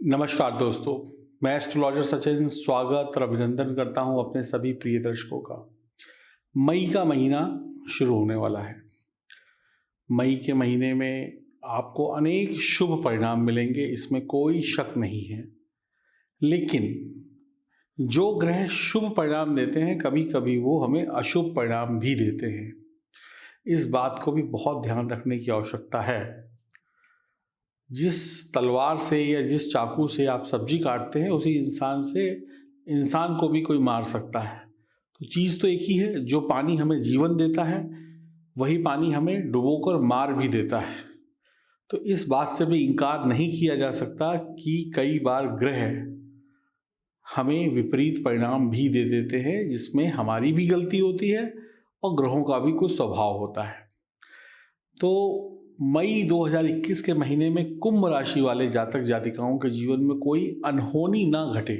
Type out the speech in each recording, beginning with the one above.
नमस्कार दोस्तों, मैं एस्ट्रोलॉजर सचिन स्वागत और अभिनंदन करता हूं अपने सभी प्रिय दर्शकों का। मई का महीना शुरू होने वाला है। मई के महीने में आपको अनेक शुभ परिणाम मिलेंगे, इसमें कोई शक नहीं है। लेकिन जो ग्रह शुभ परिणाम देते हैं, कभी कभी वो हमें अशुभ परिणाम भी देते हैं। इस बात को भी बहुत ध्यान रखने की आवश्यकता है। जिस तलवार से या जिस चाकू से आप सब्जी काटते हैं, उसी इंसान से इंसान को भी कोई मार सकता है। तो चीज़ तो एक ही है। जो पानी हमें जीवन देता है, वही पानी हमें डुबोकर मार भी देता है। तो इस बात से भी इनकार नहीं किया जा सकता कि कई बार ग्रह हमें विपरीत परिणाम भी दे देते हैं, जिसमें हमारी भी गलती होती है और ग्रहों का भी कुछ स्वभाव होता है। तो मई 2021 के महीने में कुंभ राशि वाले जातक जातिकाओं के जीवन में कोई अनहोनी ना घटे,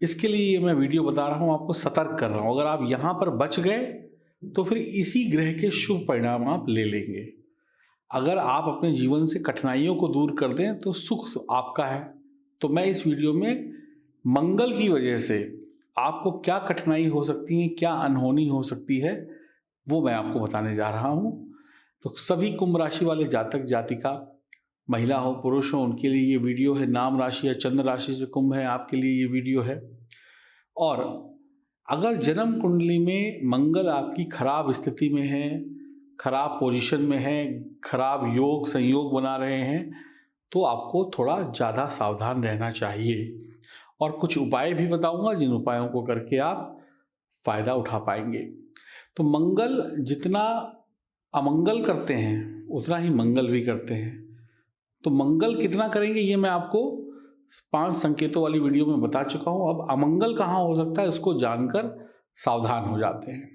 इसके लिए ये मैं वीडियो बता रहा हूँ, आपको सतर्क कर रहा हूँ। अगर आप यहाँ पर बच गए तो फिर इसी ग्रह के शुभ परिणाम आप ले लेंगे। अगर आप अपने जीवन से कठिनाइयों को दूर कर दें तो सुख आपका है। तो मैं इस वीडियो में मंगल की वजह से आपको क्या कठिनाई हो सकती है, क्या अनहोनी हो सकती है, वो मैं आपको बताने जा रहा हूँ। तो सभी कुंभ राशि वाले जातक जातिका, महिला हो पुरुष हो, उनके लिए ये वीडियो है। नाम राशि या चंद्र राशि से कुंभ है, आपके लिए ये वीडियो है। और अगर जन्म कुंडली में मंगल आपकी खराब स्थिति में है, खराब पोजीशन में है, खराब योग संयोग बना रहे हैं, तो आपको थोड़ा ज़्यादा सावधान रहना चाहिए। और कुछ उपाय भी बताऊंगा, जिन उपायों को करके आप फायदा उठा पाएंगे। तो मंगल जितना अमंगल करते हैं, उतना ही मंगल भी करते हैं। तो मंगल कितना करेंगे, ये मैं आपको 5 संकेतों वाली वीडियो में बता चुका हूं। अब अमंगल कहाँ हो सकता है, उसको जानकर सावधान हो जाते हैं।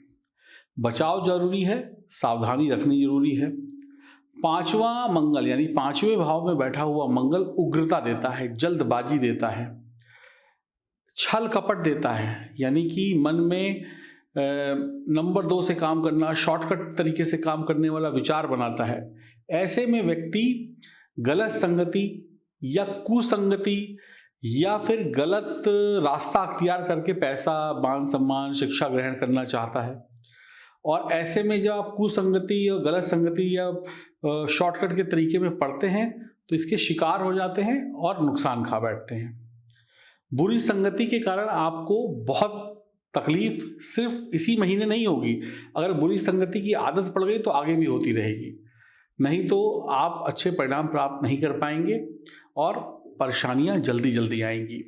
बचाव जरूरी है, सावधानी रखनी जरूरी है। 5वां मंगल यानी 5वें भाव में बैठा हुआ मंगल उग्रता देता है, जल्दबाजी देता है, छल कपट देता है, यानी कि मन में नंबर 2 से काम करना, शॉर्टकट तरीके से काम करने वाला विचार बनाता है। ऐसे में व्यक्ति गलत संगति या कुसंगति या फिर गलत रास्ता अख्तियार करके पैसा, मान सम्मान, शिक्षा ग्रहण करना चाहता है। और ऐसे में जब आप कुसंगति या गलत संगति या शॉर्टकट के तरीके में पढ़ते हैं, तो इसके शिकार हो जाते हैं और नुकसान खा बैठते हैं। बुरी संगति के कारण आपको बहुत तकलीफ सिर्फ इसी महीने नहीं होगी। अगर बुरी संगति की आदत पड़ गई तो आगे भी होती रहेगी, नहीं तो आप अच्छे परिणाम प्राप्त नहीं कर पाएंगे और परेशानियां जल्दी जल्दी आएंगी।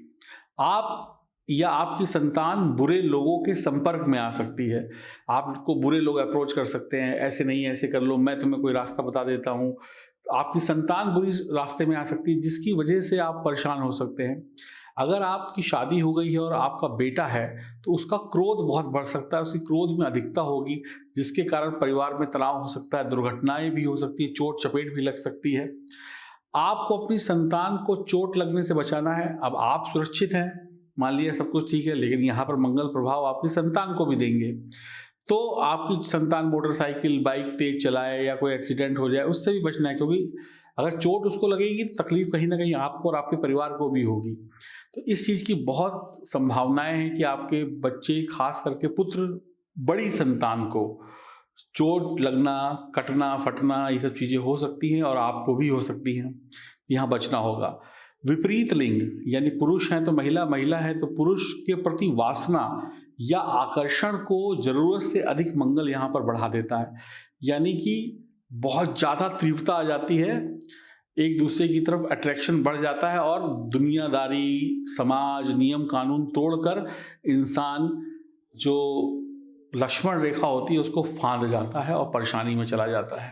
आप या आपकी संतान बुरे लोगों के संपर्क में आ सकती है। आपको बुरे लोग अप्रोच कर सकते हैं, ऐसे नहीं ऐसे कर लो, मैं तुम्हें कोई रास्ता बता देता हूँ। आपकी संतान बुरी रास्ते में आ सकती है, जिसकी वजह से आप परेशान हो सकते हैं। अगर आपकी शादी हो गई है और आपका बेटा है, तो उसका क्रोध बहुत बढ़ सकता है, उसकी क्रोध में अधिकता होगी, जिसके कारण परिवार में तनाव हो सकता है, दुर्घटनाएं भी हो सकती है, चोट चपेट भी लग सकती है। आपको अपनी संतान को चोट लगने से बचाना है। अब आप सुरक्षित हैं, मान लिया सब कुछ ठीक है, लेकिन यहाँ पर मंगल प्रभाव आपकी संतान को भी देंगे। तो आपकी संतान मोटरसाइकिल बाइक तेज चलाए या कोई एक्सीडेंट हो जाए, उससे भी बचना है, क्योंकि अगर चोट उसको लगेगी तो तकलीफ कहीं ना कहीं आपको और आपके परिवार को भी होगी। तो इस चीज़ की बहुत संभावनाएं हैं कि आपके बच्चे, खास करके पुत्र, बड़ी संतान को चोट लगना, कटना फटना, ये सब चीज़ें हो सकती हैं और आपको भी हो सकती हैं। यहाँ बचना होगा। विपरीत लिंग यानी पुरुष हैं तो महिला, महिला है तो पुरुष के प्रति वासना या आकर्षण को जरूरत से अधिक मंगल यहाँ पर बढ़ा देता है, यानी कि बहुत ज़्यादा तीव्रता आ जाती है, एक दूसरे की तरफ अट्रैक्शन बढ़ जाता है और दुनियादारी, समाज, नियम कानून तोड़कर इंसान जो लक्ष्मण रेखा होती है उसको फांद जाता है और परेशानी में चला जाता है।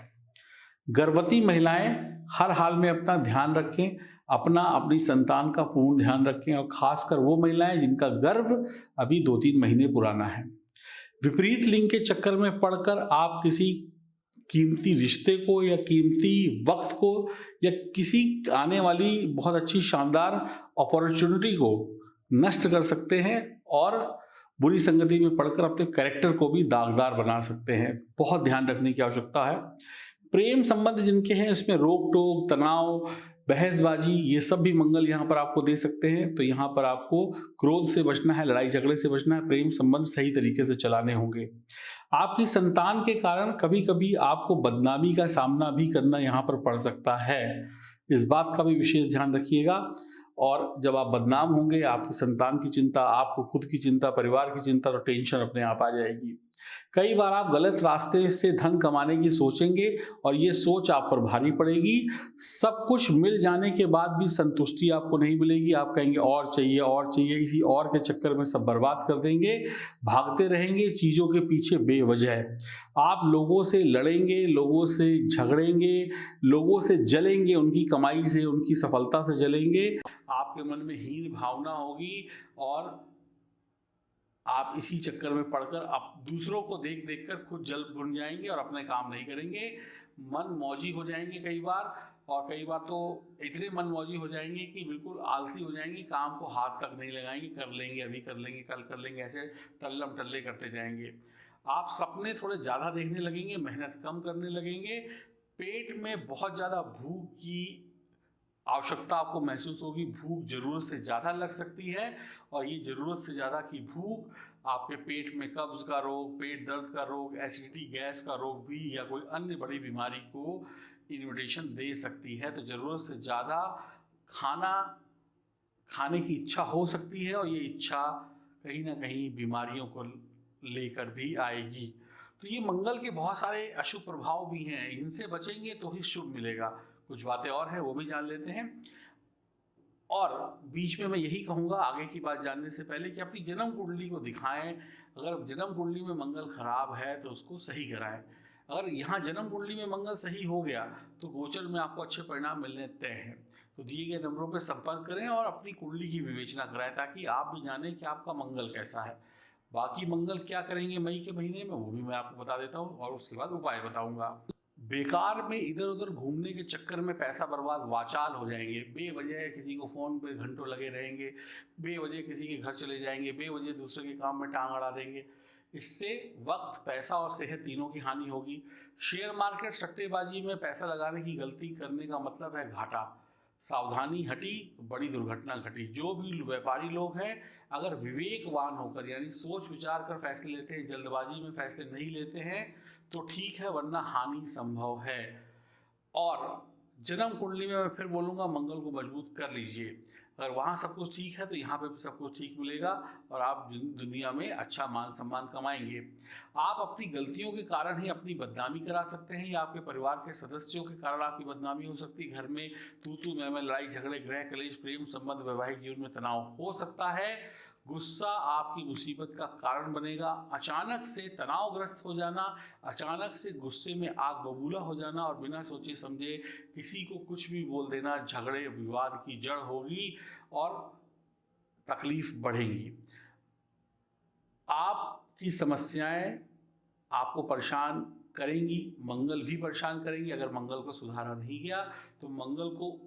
गर्भवती महिलाएं हर हाल में अपना ध्यान रखें, अपनी संतान का पूर्ण ध्यान रखें, और खासकर वो महिलाएं जिनका गर्भ अभी 2-3 महीने पुराना है। विपरीत लिंग के चक्कर में पड़कर आप किसी कीमती रिश्ते को या कीमती वक्त को या किसी आने वाली बहुत अच्छी शानदार अपॉर्चुनिटी को नष्ट कर सकते हैं और बुरी संगति में पड़कर अपने कैरेक्टर को भी दागदार बना सकते हैं। बहुत ध्यान रखने की आवश्यकता है। प्रेम संबंध जिनके हैं, इसमें रोक टोक, तनाव, बहसबाजी, ये सब भी मंगल यहाँ पर आपको दे सकते हैं। तो यहाँ पर आपको क्रोध से बचना है, लड़ाई झगड़े से बचना है, प्रेम संबंध सही तरीके से चलाने होंगे। आपकी संतान के कारण कभी कभी आपको बदनामी का सामना भी करना यहाँ पर पड़ सकता है, इस बात का भी विशेष ध्यान रखिएगा। और जब आप बदनाम होंगे, आपकी संतान की चिंता, आपको खुद की चिंता, परिवार की चिंता, तो टेंशन अपने आप आ जाएगी। कई बार आप गलत रास्ते से धन कमाने की सोचेंगे और ये सोच आप पर भारी पड़ेगी। सब कुछ मिल जाने के बाद भी संतुष्टि आपको नहीं मिलेगी। आप कहेंगे और चाहिए और चाहिए, इसी और के चक्कर में सब बर्बाद कर देंगे, भागते रहेंगे चीज़ों के पीछे बेवजह। आप लोगों से लड़ेंगे, लोगों से झगड़ेंगे, लोगों से जलेंगे, उनकी कमाई से, उनकी सफलता से जलेंगे। आपके मन में हीन भावना होगी और आप इसी चक्कर में पड़कर आप दूसरों को देख देख कर खुद जल भुन जाएंगे और अपने काम नहीं करेंगे। मन मौजी हो जाएंगे कई बार, और कई बार तो इतने मन मौजी हो जाएंगे कि बिल्कुल आलसी हो जाएंगे, काम को हाथ तक नहीं लगाएंगे, कर लेंगे, अभी कर लेंगे, कल कर लेंगे, ऐसे टल्लम टल्ले करते जाएंगे। आप सपने थोड़े ज़्यादा देखने लगेंगे, मेहनत कम करने लगेंगे। पेट में बहुत ज़्यादा भूख की आवश्यकता आपको महसूस होगी। भूख ज़रूरत से ज़्यादा लग सकती है और ये ज़रूरत से ज़्यादा की भूख आपके पेट में कब्ज़ का रोग, पेट दर्द का रोग, एसिडिटी गैस का रोग भी या कोई अन्य बड़ी बीमारी को इन्विटेशन दे सकती है। तो ज़रूरत से ज़्यादा खाना खाने की इच्छा हो सकती है और ये इच्छा कहीं ना कहीं बीमारियों को लेकर भी आएगी। तो ये मंगल के बहुत सारे अशुभ प्रभाव भी हैं, इनसे बचेंगे तो ही शुभ मिलेगा। कुछ बातें और हैं वो भी जान लेते हैं। और बीच में मैं यही कहूँगा आगे की बात जानने से पहले कि अपनी जन्म कुंडली को दिखाएं। अगर जन्म कुंडली में मंगल खराब है तो उसको सही कराएं। अगर यहाँ जन्म कुंडली में मंगल सही हो गया तो गोचर में आपको अच्छे परिणाम मिलने तय हैं। तो दिए गए नंबरों पर संपर्क करें और अपनी कुंडली की विवेचना कराएं ताकि आप भी जानें कि आपका मंगल कैसा है। बाकी मंगल क्या करेंगे मई के महीने में वो भी मैं आपको बता देता हूँ और उसके बाद उपाय बताऊँगा। बेकार में इधर उधर घूमने के चक्कर में पैसा बर्बाद वाचाल हो जाएंगे। बेवजह किसी को फ़ोन पे घंटों लगे रहेंगे, बेवजह किसी के घर चले जाएंगे, बेवजह दूसरे के काम में टांग अड़ा देंगे। इससे वक्त, पैसा और सेहत तीनों की हानि होगी। शेयर मार्केट, सट्टेबाजी में पैसा लगाने की गलती करने का मतलब है घाटा। सावधानी हटी तो बड़ी दुर्घटना घटी। जो भी व्यापारी लोग हैं अगर विवेकवान होकर यानी सोच विचार कर फैसले लेते हैं, जल्दबाजी में फैसले नहीं लेते हैं तो ठीक है, वरना हानि संभव है। और जन्म कुंडली में मैं फिर बोलूँगा मंगल को मजबूत कर लीजिए। अगर वहाँ सब कुछ ठीक है तो यहाँ पे भी सब कुछ ठीक मिलेगा और आप दुनिया में अच्छा मान सम्मान कमाएंगे। आप अपनी गलतियों के कारण ही अपनी बदनामी करा सकते हैं या आपके परिवार के सदस्यों के कारण आपकी बदनामी हो सकती है। घर में तू मैं, लड़ाई झगड़े, गृह कलेश, प्रेम संबंध, वैवाहिक जीवन में तनाव हो सकता है। गुस्सा आपकी मुसीबत का कारण बनेगा। अचानक से तनावग्रस्त हो जाना, अचानक से गुस्से में आग बबूला हो जाना और बिना सोचे समझे किसी को कुछ भी बोल देना, झगड़े विवाद की जड़ होगी और तकलीफ बढ़ेगी। आपकी समस्याएं आपको परेशान करेंगी, मंगल भी परेशान करेंगी। अगर मंगल को सुधारा नहीं गया तो मंगल को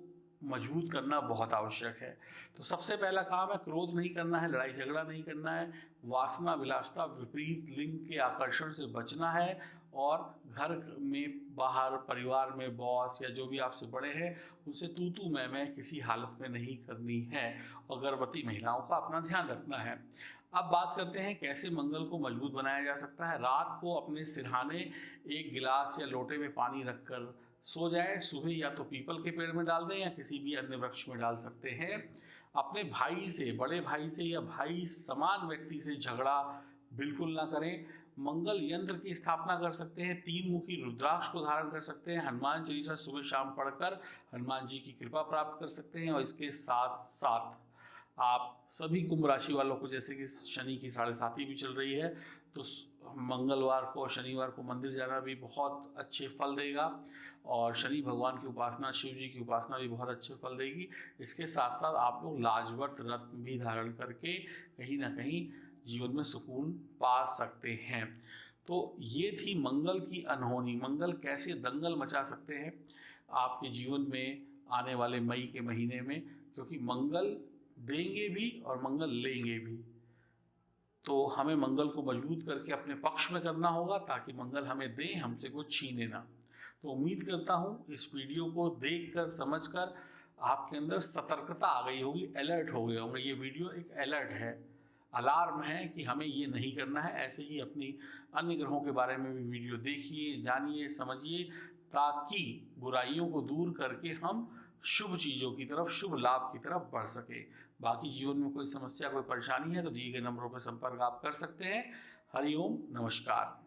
मजबूत करना बहुत आवश्यक है। तो सबसे पहला काम है क्रोध नहीं करना है, लड़ाई झगड़ा नहीं करना है, वासना विलासता विपरीत लिंग के आकर्षण से बचना है और घर में, बाहर, परिवार में बॉस या जो भी आपसे बड़े हैं उनसे तू मैं किसी हालत में नहीं करनी है और गर्भवती महिलाओं का अपना ध्यान रखना है। अब बात करते हैं कैसे मंगल को मजबूत बनाया जा सकता है। रात को अपने सिरहाने एक गिलास या लोटे में पानी रखकर सो जाए। सुबह या तो पीपल के पेड़ में डाल दें या किसी भी अन्य वृक्ष में डाल सकते हैं। अपने भाई से, बड़े भाई से या भाई समान व्यक्ति से झगड़ा बिल्कुल ना करें। मंगल यंत्र की स्थापना कर सकते हैं। 3 मुखी रुद्राक्ष को धारण कर सकते हैं। हनुमान चालीसा सुबह शाम पढ़कर हनुमान जी की कृपा प्राप्त कर सकते हैं। और इसके साथ साथ आप सभी कुंभ राशि वालों को, जैसे कि शनि की 7.5 भी चल रही है, तो मंगलवार को, शनिवार को मंदिर जाना भी बहुत अच्छे फल देगा और शनि भगवान की उपासना, शिव जी की उपासना भी बहुत अच्छे फल देगी। इसके साथ साथ आप लोग लाजवंत रत्न भी धारण करके कहीं ना कहीं जीवन में सुकून पा सकते हैं। तो ये थी मंगल की अनहोनी। मंगल कैसे दंगल मचा सकते हैं आपके जीवन में आने वाले मई के महीने में, क्योंकि मंगल देंगे भी और मंगल लेंगे भी। तो हमें मंगल को मजबूत करके अपने पक्ष में करना होगा ताकि मंगल हमें दे, हमसे कुछ छीने ना। तो उम्मीद करता हूँ इस वीडियो को देखकर, समझकर आपके अंदर सतर्कता आ गई होगी, अलर्ट हो गए होंगे। ये वीडियो एक अलर्ट है, अलार्म है कि हमें ये नहीं करना है। ऐसे ही अपनी अन्य ग्रहों के बारे में भी वीडियो देखिए, जानिए, समझिए, ताकि बुराइयों को दूर करके हम शुभ चीज़ों की तरफ, शुभ लाभ की तरफ बढ़ सके। बाकी जीवन में कोई समस्या, कोई परेशानी है तो दिए गए नंबरों पर संपर्क आप कर सकते हैं। हरिओम, नमस्कार।